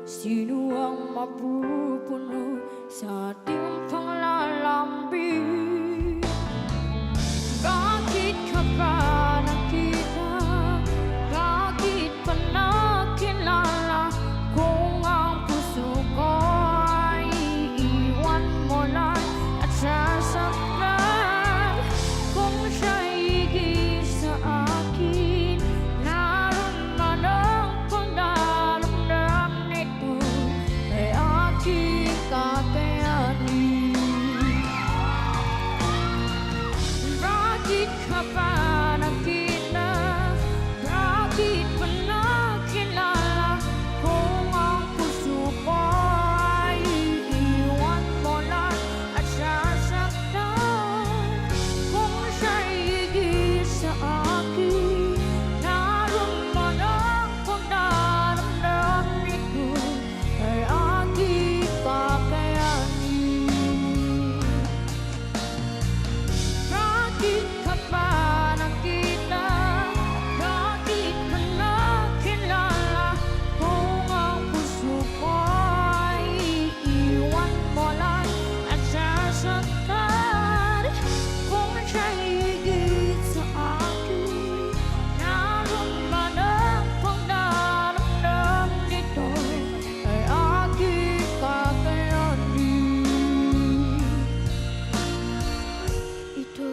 Sino ang mapupuno sa ating panglalambing? Bakit ka ba nakita? Bakit pa nakilala? Kung ang puso ko ay iiwan mo lang at sasaktan, kung siya'y higit sa akin, naroon man ang pagdaramdam nito ay aking kakayanin. Bakit ka ba nakita? Bakit pa nakilala? Kung ang puso ko ay iiwan mo lang at sasaktan, kung siya'y higit sa akin, naroon man ang pagdaramdam nito ay aking kakayanin. Bakit ka ba nakita? Bakit pa nakilala? Kung ang puso ko ay iiwan mo lang at sasaktan, kung siya'y higit sa akin, naroon man ang pagdaramdam nito ay aking kakayanin. Ito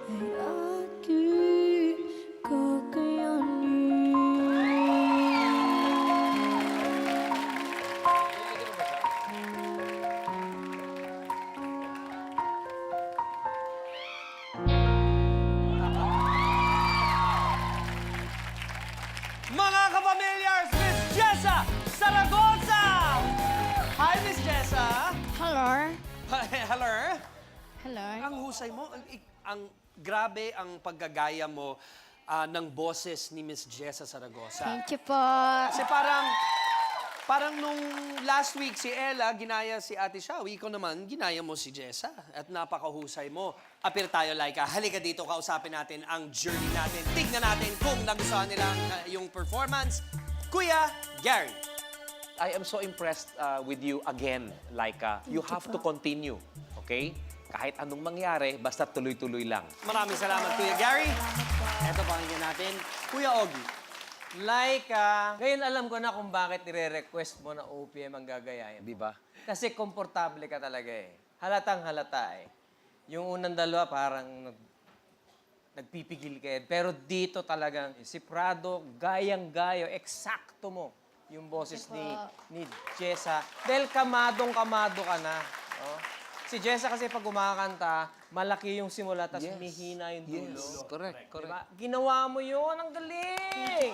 ay aking kakayanin. Mga kapamilyars, Miss Jessa Zaragoza! Hi, Miss Jessa! Hello? Hello? Hello? Ang husay mo, ang grabe ang paggagaya mo ng boses ni Miss Jessa Zaragoza. Thank you po. Kasi parang nung last week si Ella ginaya si Ate Shawi, ikaw naman ginaya mo si Jessa. At napakahusay mo. Apir tayo, Laika. Halika dito, kausapin natin ang journey natin. Tignan natin kung nagustuhan nila yung performance. Kuya Gary. I am so impressed with you again, Laika. You have to continue, okay? Kahit anong mangyari, basta tuloy-tuloy lang. Maraming salamat, Kuya Gary. Ito pakinggan natin. Kuya Ogie. Ngayon alam ko na kung bakit nire-request mo na OPM ang gagayahin. Di ba? Kasi komportable ka talaga eh. Halatang halata eh. Yung unang dalawa parang nagpipigil ka eh. Pero dito talagang si Prado, gayang-gayo, eksakto mo yung boses ni Jessa. Dahil kamadong-kamado ka na. Oh. Si Jessa kasi pag kumakanta, malaki yung simula, tapos mihina yung dulo. Yes, correct. Diba? Ginawa mo yun, ang galing!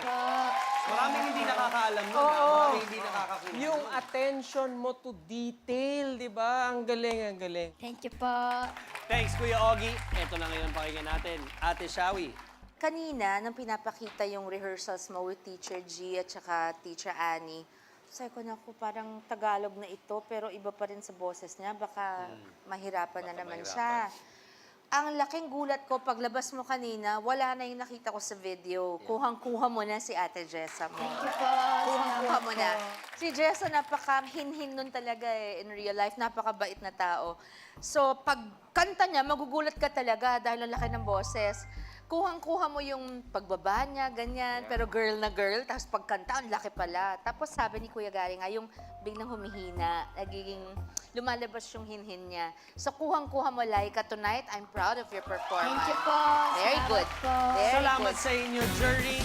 Maraming hindi nakakaalam nun. Oo. Maraming hindi nakakakuha. Yung attention mo to detail, di ba? Ang galing, ang galing. Thank you po. Thanks, Kuya Ogie. Ito na ngayon pakinggan natin. Ate Shawi. Kanina, nang pinapakita yung rehearsals mo with Teacher G at saka Teacher Annie, sabi ko, naku, parang Tagalog na ito, pero iba pa rin sa boses niya. Baka mahirapan na naman siya. Ang laking gulat ko, paglabas mo kanina, wala na yung nakita ko sa video. Kuhang-kuha mo na si Ate Jessa mo. Thank you po. Kuhang-kuha mo na. Si Jessa, napaka-hinhin nun talaga eh, in real life. Napakabait na tao. So, pag kanta niya, magugulat ka talaga dahil ang laki ng boses. Kuhang-kuha mo yung pagbaba niya, ganyan. Pero girl na girl, tapos pagkanta, ang laki pala. Tapos sabi ni Kuya Gary nga, yung biglang humihina, nagiging lumalabas yung hinhin niya. So kuhang-kuha mo, Laika, tonight. I'm proud of your performance. Thank you po. Very good. Salamat po. Very Salamat good. sa inyo, Journey.